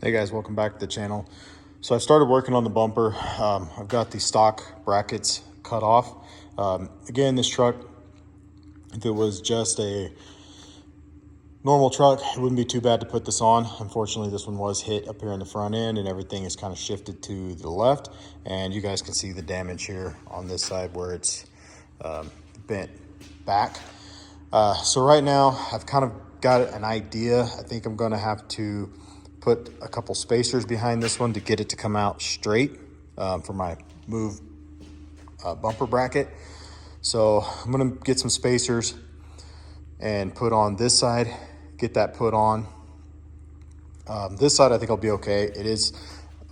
Hey guys, welcome back to the channel. So I started working on the bumper. I've got the stock brackets cut off. Again, this truck, if it was just a normal truck, it wouldn't be too bad to put this on. Unfortunately, this one was hit up here in the front end and everything is kind of shifted to the left. And you guys can see the damage here on this side where it's bent back. So right now I've kind of got an idea. I think I'm gonna have to put a couple spacers behind this one to get it to come out straight for my move bumper bracket. So I'm gonna get some spacers and put on this side, get that put on. This side I think I'll be okay. It is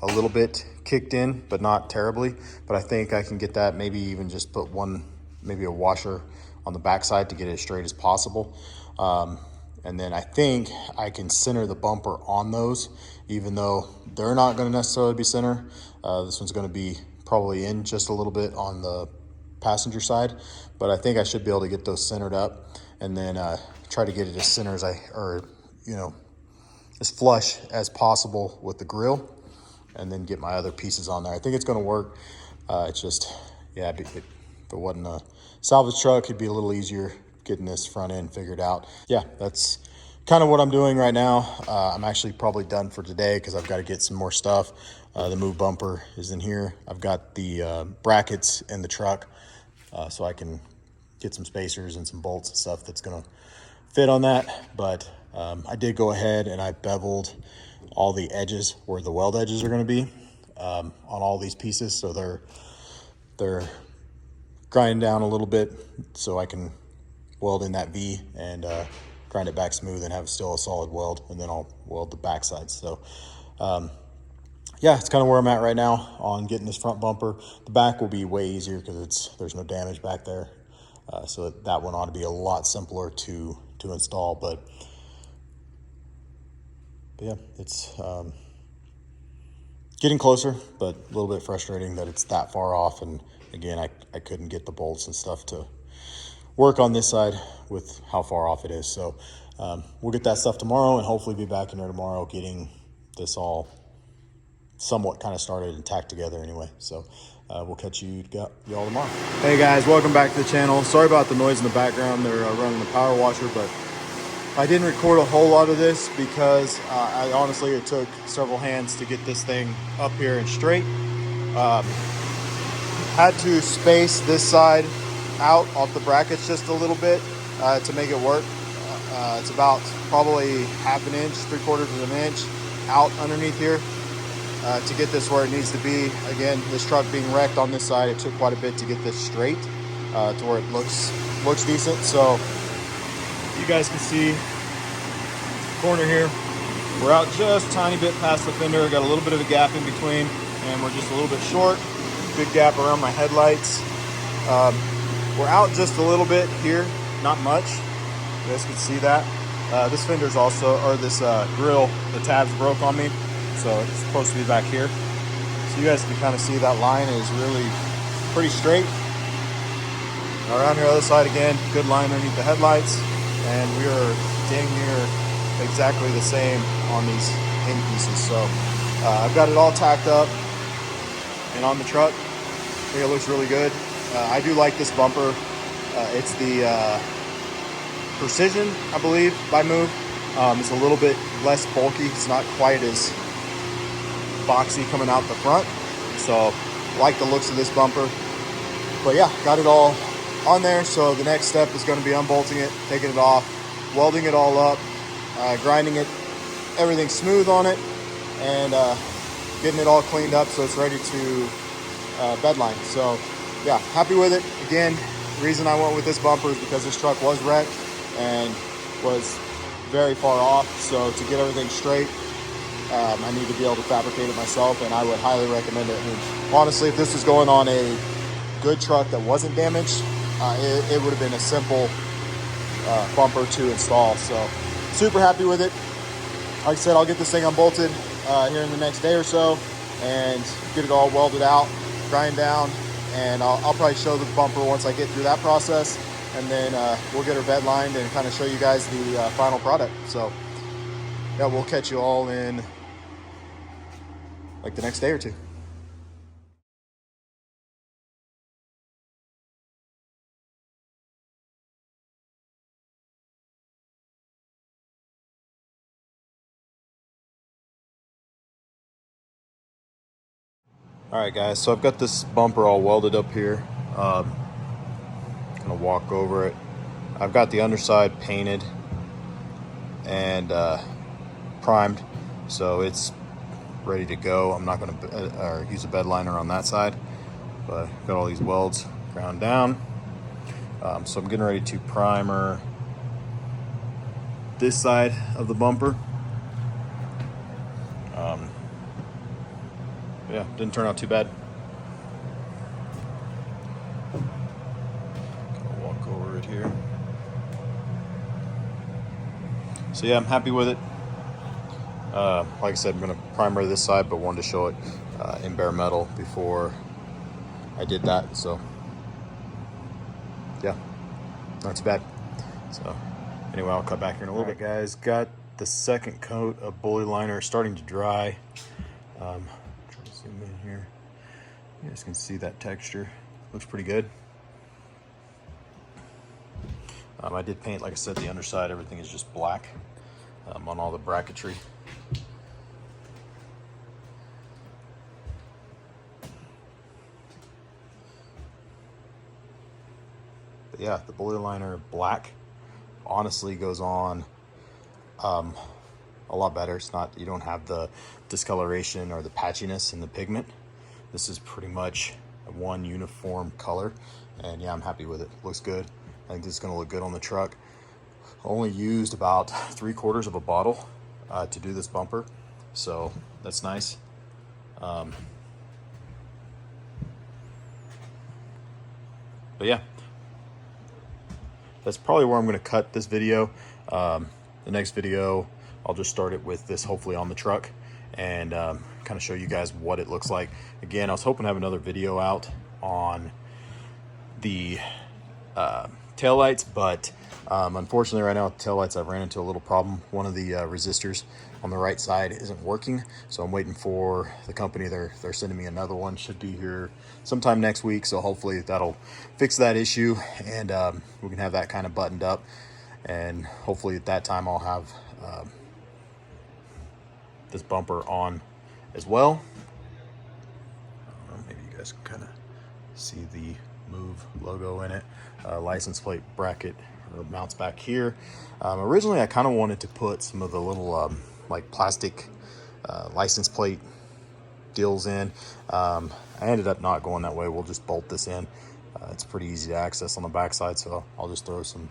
a little bit kicked in, but not terribly. But I think I can get that, maybe even just put maybe a washer on the back side to get it as straight as possible. And then I think I can center the bumper on those, even though they're not gonna necessarily be center. This one's gonna be probably in just a little bit on the passenger side, but I think I should be able to get those centered up and then try to get it as center as as flush as possible with the grill, and then get my other pieces on there. I think it's gonna work. It's just, yeah, if it wasn't a salvage truck, it'd be a little easier getting this front end figured out. Yeah, that's kind of what I'm doing right now. I'm actually probably done for today because I've got to get some more stuff. The move bumper is in here. I've got the brackets in the truck, so I can get some spacers and some bolts and stuff that's gonna fit on that. But I did go ahead and I beveled all the edges where the weld edges are gonna be on all these pieces, so they're grinding down a little bit so I can weld in that V and grind it back smooth and have still a solid weld, and then I'll weld the back side. So yeah, it's kind of where I'm at right now on getting this front bumper. The back will be way easier because there's no damage back there, so that one ought to be a lot simpler to install. But yeah, it's getting closer, but a little bit frustrating that it's that far off. And again, I couldn't get the bolts and stuff to work on this side with how far off it is. So we'll get that stuff tomorrow and hopefully be back in there tomorrow getting this all somewhat kind of started and tacked together anyway. So we'll catch y'all tomorrow. Hey guys, welcome back to the channel. Sorry about the noise in the background. They're running the power washer, but I didn't record a whole lot of this because honestly, it took several hands to get this thing up here and straight. Had to space this side out off the brackets just a little bit to make it work. It's about probably half an inch, 3/4 of an inch out underneath here to get this where it needs to be. Again, this truck being wrecked on this side, it took quite a bit to get this straight to where it looks decent. So you guys can see corner here, we're out just a tiny bit past the fender. Got a little bit of a gap in between, and we're just a little bit short. Big gap around my headlights. We're out just a little bit here, not much. You guys can see that. This fender's also, or this grill, the tabs broke on me, so it's supposed to be back here. So you guys can kind of see that line is really pretty straight. Around here, other side again, good line underneath the headlights, and we are dang near exactly the same on these end pieces. So I've got it all tacked up and on the truck. I think it looks really good. I do like this bumper. It's the Precision, I believe, by Move. It's a little bit less bulky. It's not quite as boxy coming out the front. So like the looks of this bumper. But yeah, got it all on there. So the next step is going to be unbolting it, taking it off, welding it all up, grinding it, everything smooth on it, and getting it all cleaned up so it's ready to bedline. So yeah, happy with it. Again, the reason I went with this bumper is because this truck was wrecked and was very far off. So to get everything straight, I need to be able to fabricate it myself, and I would highly recommend it. And honestly, if this was going on a good truck that wasn't damaged, it would have been a simple bumper to install. So super happy with it. Like I said, I'll get this thing unbolted here in the next day or so and get it all welded out, grind down, and I'll probably show the bumper once I get through that process, and then we'll get her bed lined and kind of show you guys the final product. So yeah, we'll catch you all in like the next day or two. All right, guys, so I've got this bumper all welded up here. Gonna walk over it. I've got the underside painted and primed, so it's ready to go. I'm not gonna use a bed liner on that side, but I've got all these welds ground down. So I'm getting ready to primer this side of the bumper. Yeah, didn't turn out too bad. I'll walk over it here. So yeah, I'm happy with it. Like I said, I'm gonna primer this side, but wanted to show it in bare metal before I did that. So yeah, not too bad. So anyway, I'll cut back here in a little bit. Guys, got the second coat of bully liner starting to dry. Try to zoom in here. You guys can see that texture. Looks pretty good. I did paint, like I said, the underside. Everything is just black on all the bracketry. But yeah, the bully liner black honestly goes on a lot better. It's not, you don't have the discoloration or the patchiness in the pigment. This is pretty much one uniform color, and yeah, I'm happy with it. Looks good. I think this is gonna look good on the truck. Only used about 3/4 of a bottle to do this bumper, so that's nice. But yeah, that's probably where I'm going to cut this video. The next video, I'll just start it with this hopefully on the truck and kind of show you guys what it looks like. Again, I was hoping to have another video out on the taillights, but unfortunately right now with taillights I've ran into a little problem. One of the resistors on the right side isn't working, so I'm waiting for the company. They're sending me another one. Should be here sometime next week, so hopefully that'll fix that issue, and we can have that kind of buttoned up, and hopefully at that time I'll have this bumper on as well. Maybe you guys can kind of see the Move logo in it. License plate bracket mounts back here. Originally I kind of wanted to put some of the little like plastic license plate deals in. I ended up not going that way. We'll just bolt this in. It's pretty easy to access on the backside, so I'll just throw some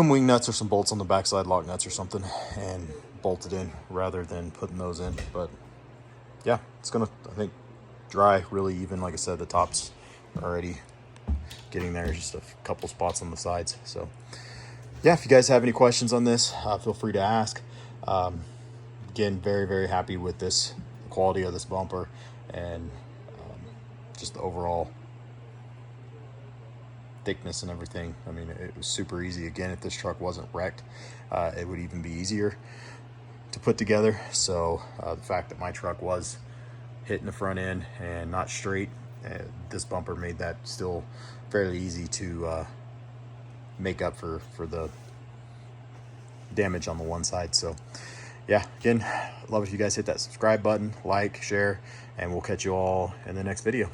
wing nuts or some bolts on the backside, lock nuts or something, and bolt it in rather than putting those in. But yeah, it's gonna, I think, dry really even. Like I said, the top's already getting there, just a couple spots on the sides. So yeah, if you guys have any questions on this, feel free to ask. Again, very happy with this, the quality of this bumper, and just the overall thickness and everything. I mean, it was super easy. Again, if this truck wasn't wrecked, it would even be easier to put together. So the fact that my truck was hitting the front end and not straight, this bumper made that still fairly easy to make up for the damage on the one side. So yeah, again, love if you guys hit that subscribe button, like, share, and we'll catch you all in the next video.